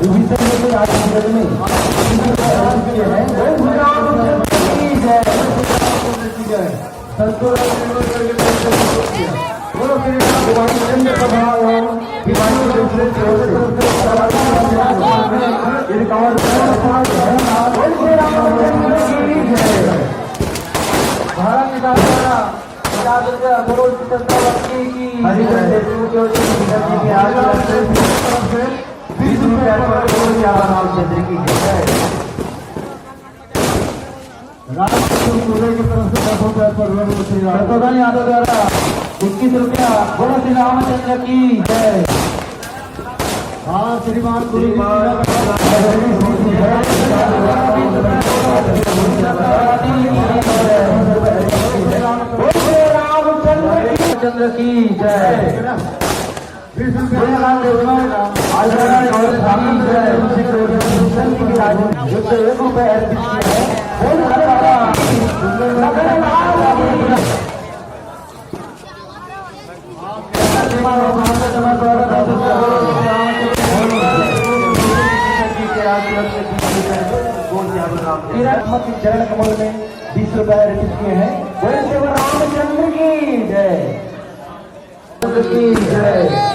विभीषण ने भी आज जन्म में यादव द्वारा 21 रुपया। बोलो श्री रामचंद्र की जय। हाँ श्रीमान रामचंद्र की जय। चरण कमल में 20 रुपए अर्पित किए हैं। बोले रामचंद्र की जय।